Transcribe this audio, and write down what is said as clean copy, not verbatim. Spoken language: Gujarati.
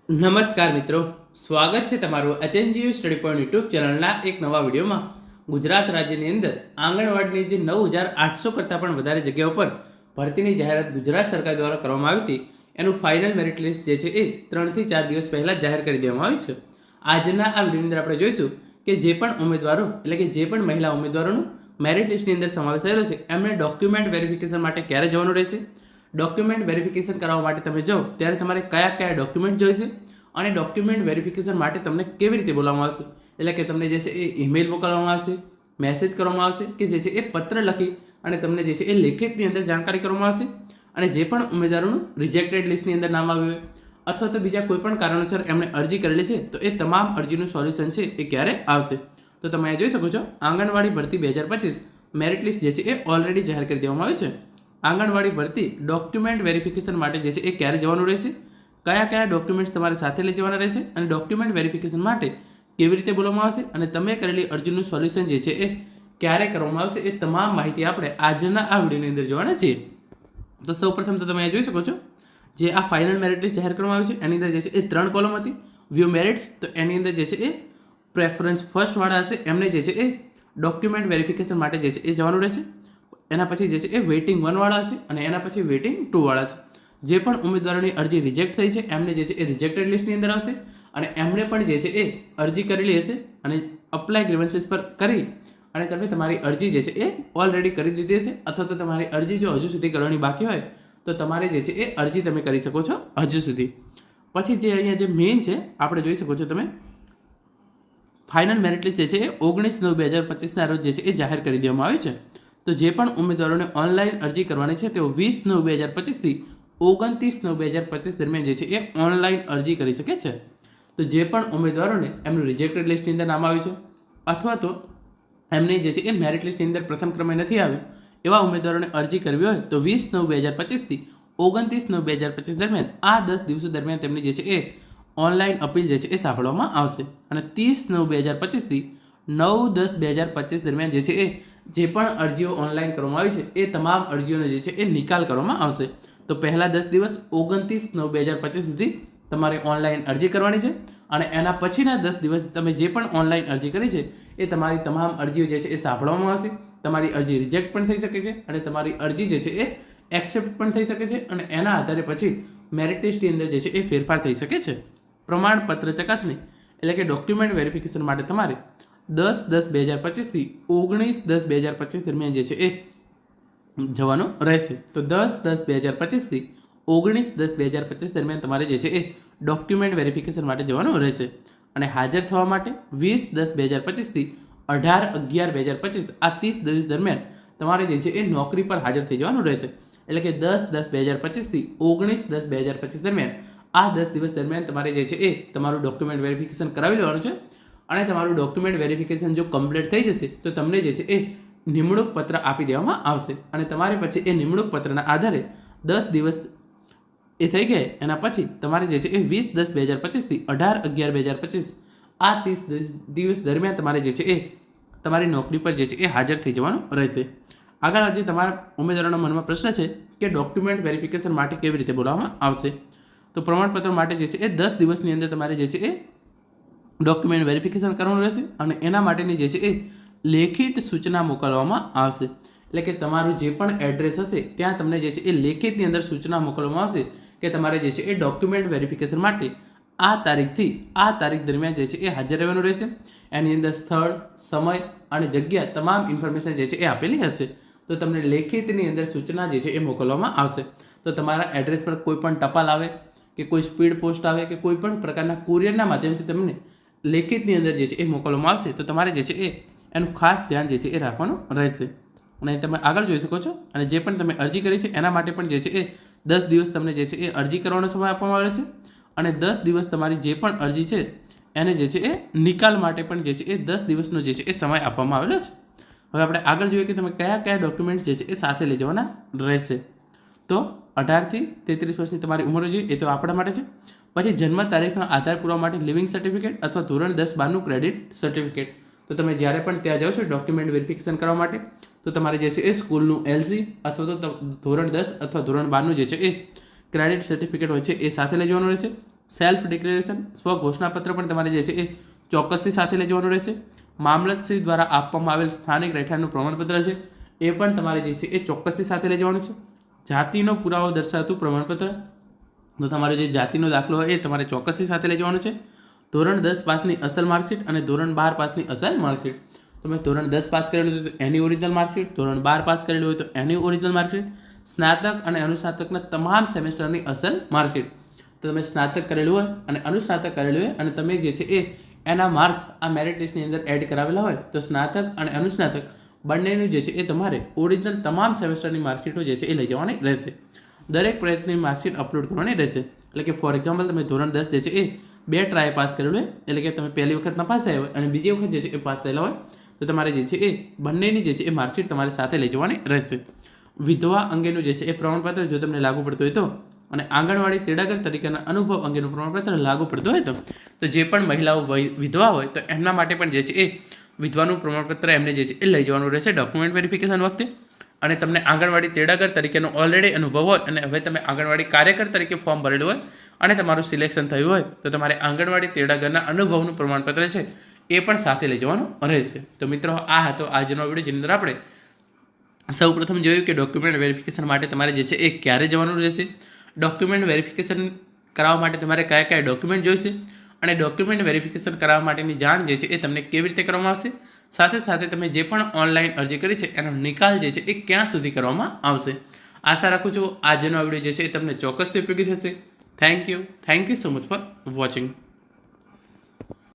નમસ્કાર મિત્રો, સ્વાગત છે તમારું એચએનજીયુ સ્ટડી પોઈન્ટ યુટ્યુબ ચેનલના એક નવા વિડીયોમાં. ગુજરાત રાજ્યની અંદર આંગણવાડીની જે 9,800 કરતાં પણ વધારે જગ્યાઓ પર ભરતીની જાહેરાત ગુજરાત સરકાર દ્વારા કરવામાં આવી હતી, એનું ફાઇનલ મેરિટ લિસ્ટ જે છે એ 3 થી 4 દિવસ પહેલાં જાહેર કરી દેવામાં આવ્યું છે. આજના આ વિડીયોની અંદર આપણે જોઈશું કે જે પણ ઉમેદવારો એટલે કે જે પણ મહિલા ઉમેદવારોનું મેરિટ લિસ્ટની અંદર સમાવેશ થયેલો છે એમને ડોક્યુમેન્ટ વેરિફિકેશન માટે ક્યારે જવાનું રહેશે, ડોક્યુમેન્ટ વેરિફિકેશન કરવા માટે તમે જાઓ ત્યારે તમારે કયા કયા ડોક્યુમેન્ટ જોઈશે અને ડોક્યુમેન્ટ વેરિફિકેશન માટે તમને કેવી રીતે બોલાવવામાં આવશે, એટલે કે તમને જે છે એ ઈમેલ મોકલવામાં આવશે, મેસેજ કરવામાં આવશે કે જે છે એ પત્ર લખી અને તમને જે છે એ લેખિતની અંદર જાણકારી કરવામાં આવશે. અને જે પણ ઉમેદવારોનું રિજેક્ટેડ લિસ્ટની અંદર નામ આવ્યું હોય અથવા તો બીજા કોઈ પણ કારણોસર એમણે અરજી કરેલી છે તો એ તમામ અરજીનું સોલ્યુશન છે એ ક્યારે આવશે. તો તમે અહીંયા જોઈ શકો છો આંગણવાડી ભરતી 2025 મેરિટ લિસ્ટ જે છે એ ઓલરેડી જાહેર કરી દેવામાં આવ્યું છે. આંગણવાડી ભરતી ડોક્યુમેન્ટ વેરિફિકેશન માટે જે છે એ ક્યારે જવાનું રહેશે, કયા કયા ડોક્યુમેન્ટ્સ તમારે સાથે લઈ જવાના રહેશે અને ડોક્યુમેન્ટ વેરિફિકેશન માટે કેવી રીતે બોલવામાં આવશે અને તમે કરેલી અરજીનું સોલ્યુશન જે છે એ ક્યારે કરવામાં આવશે, એ તમામ માહિતી આપણે આજના આ વિડીયોની અંદર જોવાના છીએ. તો સૌપ્રથમ તો તમે જોઈ શકો છો જે આ ફાઇનલ મેરિટ લિસ્ટ જાહેર કરવામાં આવ્યું છે એની અંદર જે છે એ 3 કોલમ હતી. વ્યૂ મેરિટ્સ, તો એની અંદર જે છે એ પ્રેફરન્સ ફર્સ્ટવાળા હશે એમને જે છે એ ડોક્યુમેન્ટ વેરિફિકેશન માટે જે છે એ જવાનું રહેશે. એના પછી જે છે એ વેઇટિંગ 1 વાળા હશે અને એના પછી વેઇટિંગ 2 વાળા છે. જે પણ ઉમેદવારોની અરજી રિજેક્ટ થઈ છે એમને જે છે એ રિજેક્ટેડ લિસ્ટની અંદર આવશે અને એમણે પણ જે છે એ અરજી કરેલી હશે અને અપ્લાય ગ્રીવન્સીસ પર કરી અને તમે તમારી અરજી જે છે એ ઓલરેડી કરી દીધી હશે અથવા તો તમારી અરજી જો હજુ સુધી કરવાની બાકી હોય તો તમારે જે છે એ અરજી તમે કરી શકો છો હજુ સુધી. પછી જે અહીંયા જે મેઇન છે આપણે જોઈ શકો છો તમે ફાઇનલ મેરિટ લિસ્ટ જે છે એ 19/9/2025ના રોજ જે છે એ જાહેર કરી દેવામાં આવ્યું છે. તો જે પણ ઉમેદવારોને ઓનલાઈન અરજી કરવાની છે તેઓ 20/9/2025 થી 29/9/2025 દરમિયાન જે છે એ ઓનલાઈન અરજી કરી શકે છે. તો જે પણ ઉમેદવારોને એમનું રિજેક્ટેડ લિસ્ટની અંદર નામ આવ્યું છે અથવા તો એમની જે છે એ મેરિટ લિસ્ટની અંદર પ્રથમ ક્રમે નથી આવ્યું એવા ઉમેદવારોને અરજી કરવી હોય તો 20/9/2025 થી 29/9/2025 દરમિયાન આ 10 દિવસો દરમિયાન તેમની જે છે એ ઓનલાઈન અપીલ જે છે એ સાંભળવામાં આવશે અને 30/9/2025 થી 9/10/2025 દરમિયાન જે છે એ જે પણ અરજીઓ ઓનલાઈન કરવામાં આવી છે એ તમામ અરજીઓનો જે છે એ નિકાલ કરવામાં આવશે. તો પહેલા 10 દિવસ 29/9/2025 સુધી તમારે ઓનલાઈન અરજી કરવાની છે અને એના પછીના 10 દિવસ તમે જે પણ ઓનલાઈન અરજી કરી છે એ તમારી તમામ અરજીઓ જે છે એ સાંભળવામાં આવશે. તમારી અરજી રિજેક્ટ પણ થઈ શકે છે અને તમારી અરજી જે છે એ એક્સેપ્ટ પણ થઈ શકે છે અને એના આધારે પછી મેરિટ લિસ્ટની અંદર જે છે એ ફેરફાર થઈ શકે છે. પ્રમાણપત્ર ચકાસણી એટલે કે ડોક્યુમેન્ટ વેરિફિકેશન માટે તમારે 10/10/2025 થી 19/10/2025 દરમિયાન જે છે એ જવાનું રહેશે. તો 10/10/2025 થી 19/10/2025 દરમિયાન તમારે જે છે એ ડોક્યુમેન્ટ વેરિફિકેશન માટે જવાનું રહેશે અને હાજર થવા માટે 20/10/2025 થી 18/11/2025 આ 30 દિવસ દરમિયાન તમારે જે છે એ નોકરી પર હાજર થઈ જવાનું રહેશે. એટલે કે 10/10/2025 થી 19/10/2025 દરમિયાન આ 10 દિવસ દરમિયાન તમારે જે છે એ તમારું ડોક્યુમેન્ટ વેરિફિકેશન કરાવી લેવાનું છે અને તમારું ડોક્યુમેન્ટ વેરિફિકેશન જો કમ્પ્લીટ થઈ જશે તો તમને જે છે એ નિમણૂક પત્ર આપી દેવામાં આવશે અને તમારે પછી એ નિમણૂક પત્રના આધારે 10 દિવસ એ થઈ ગયા એના પછી તમારે જે છે એ 20/10/2025 થી 18/11/2025 આ 30 દિવસ દરમિયાન તમારે જે છે એ તમારી નોકરી પર જે છે એ હાજર થઈ જવાનું રહેશે. આગળ જે તમારા ઉમેદવારોના મનમાં પ્રશ્ન છે કે ડોક્યુમેન્ટ વેરિફિકેશન માટે કેવી રીતે બોલાવવામાં આવશે, તો પ્રમાણપત્ર માટે જે છે એ 10 દિવસની અંદર તમારે જે છે એ ડોક્યુમેન્ટ વેરિફિકેશન કરવાનું રહેશે અને એના માટેની જે છે એ લેખિત સૂચના મોકલવામાં આવશે. એટલે કે તમારું જે પણ એડ્રેસ હશે ત્યાં તમને જે છે એ લેખિતની અંદર સૂચના મોકલવામાં આવશે કે તમારે જે છે એ ડોક્યુમેન્ટ વેરિફિકેશન માટે આ તારીખથી આ તારીખ દરમિયાન જે છે એ હાજર રહેવાનું રહેશે. એની અંદર સ્થળ, સમય અને જગ્યા તમામ ઇન્ફોર્મેશન જે છે એ આપેલી હશે. તો તમને લેખિતની અંદર સૂચના જે છે એ મોકલવામાં આવશે. તો તમારા એડ્રેસ પર કોઈ પણ ટપાલ આવે કે કોઈ સ્પીડ પોસ્ટ આવે કે કોઈ પણ પ્રકારના કુરિયરના માધ્યમથી તમને લેખિતની અંદર જે છે એ મોકલવામાં આવશે. તો તમારે જે છે એ એનું ખાસ ધ્યાન જે છે એ રાખવાનું રહેશે. અને તમે આગળ જોઈ શકો છો અને જે પણ તમે અરજી કરી છે એના માટે પણ જે છે એ 10 દિવસ તમને જે છે એ અરજી કરવાનો સમય આપવામાં આવે છે અને 10 દિવસ તમારી જે પણ અરજી છે એને જે છે એ નિકાલ માટે પણ જે છે એ 10 દિવસનો જે છે એ સમય આપવામાં આવેલો છે. હવે આપણે આગળ જોઈએ કે તમે કયા કયા ડોક્યુમેન્ટ્સ જે છે એ સાથે લઈ જવાના રહેશે. તો 18 થી 33 વર્ષની તમારી ઉંમર જોઈએ એ તો આપણા માટે છે. પછી જન્મ તારીખનો આધાર પુરાવા માટે લિવિંગ સર્ટિફિકેટ અથવા ધોરણ 10-12નું ક્રેડિટ સર્ટિફિકેટ. તો તમે જ્યારે પણ ત્યાં જાઓ છો ડોક્યુમેન્ટ વેરિફિકેશન કરવા માટે તો તમારે જે છે એ સ્કૂલનું LC અથવા તો ધોરણ 10 અથવા ધોરણ 12નું જે છે એ ક્રેડિટ સર્ટિફિકેટ હોય છે એ સાથે લઈ જવાનું રહે છે. સેલ્ફ ડિક્લેરેશન સ્વ ઘોષણાપત્ર પણ તમારે જે છે એ ચોક્કસથી સાથે લઈ જવાનું રહેશે. મામલતશ્રી દ્વારા આપવામાં આવેલ સ્થાનિક રહેઠાણનું પ્રમાણપત્ર છે એ પણ તમારે જે છે એ ચોક્કસથી સાથે લઈ જવાનું છે. જાતિનો પુરાવો દર્શાવતું પ્રમાણપત્ર, તો તમારો જે જાતિનો દાખલો હોય એ તમારે ચોક્કસથી સાથે લઈ જવાનું છે. ધોરણ 10 પાસની અસલ માર્કશીટ અને ધોરણ 12 પાસની અસલ માર્કશીટ. તમે ધોરણ 10 પાસ કરેલું હોય તો એની ઓરિજિનલ માર્કશીટ, ધોરણ 12 પાસ કરેલું હોય તો એની ઓરિજિનલ માર્કશીટ, સ્નાતક અને અનુસ્નાતકના તમામ સેમેસ્ટરની અસલ માર્કશીટ. તો તમે સ્નાતક કરેલું હોય અને અનુસ્નાતક કરેલું હોય અને તમે જે છે એ એના માર્ક્સ આ મેરિટ લિસ્ટની અંદર એડ કરાવેલા હોય તો સ્નાતક અને અનુસ્નાતક બંનેનું જે છે એ તમારે ઓરિજિનલ તમામ સેમેસ્ટરની માર્કશીટો જે છે એ લઈ જવાની રહેશે. દરેક પ્રયત્નની માર્કશીટ અપલોડ કરવાની રહેશે. એટલે કે ફોર એક્ઝામ્પલ તમે ધોરણ 10 જે છે એ 2 ટ્રાય પાસ કરેલું હોય, એટલે કે તમે પહેલી વખત પાસ થયા હોય અને બીજી વખત જે છે એ પાસ થયેલા હોય તો તમારે જે છે એ બંનેની જે છે એ માર્કશીટ તમારે સાથે લઈ જવાની રહેશે. વિધવા અંગેનું જે છે એ પ્રમાણપત્ર જો તમને લાગુ પડતું હોય તો, અને આંગણવાડી તેડાગર તરીકેના અનુભવ અંગેનું પ્રમાણપત્ર લાગુ પડતું હોય તો જે પણ મહિલાઓ વિધવા હોય તો એમના માટે પણ જે છે એ વિધવાનું પ્રમાણપત્ર એમને જે છે એ લઈ જવાનું રહેશે ડોક્યુમેન્ટ વેરિફિકેશન વખતે. અને તમને આંગણવાડી તેડાગર તરીકેનો ઓલરેડી અનુભવ હોય અને હવે તમે આંગણવાડી કાર્યકર તરીકે ફોર્મ ભરેલું હોય અને તમારું સિલેક્શન થયું હોય તો તમારે આંગણવાડી તેડાગરના અનુભવનું પ્રમાણપત્ર છે એ પણ સાથે લઈ જવાનું રહેશે. તો મિત્રો, આ હતો આજનો વિડીયો, જેની અંદર આપણે સૌ પ્રથમ જોયું કે ડોક્યુમેન્ટ વેરિફિકેશન માટે તમારે જે છે એ ક્યારે જવાનું રહેશે, ડોક્યુમેન્ટ વેરિફિકેશન કરાવવા માટે તમારે કયા કયા ડોક્યુમેન્ટ જોઈશે અને ડોક્યુમેન્ટ વેરિફિકેશન કરાવવા માટેની જાણ જે છે એ તમને કેવી રીતે કરવામાં આવશે, સાથે સાથે તમે જે પણ ઓનલાઈન અરજી કરી છે એનો નિકાલ જે છે એ ક્યાં સુધી કરવામાં આવશે. આશા રાખું છું આજનો વિડીયો જે છે એ તમને ચોક્કસથી ઉપયોગી થશે. Thank you so much for watching.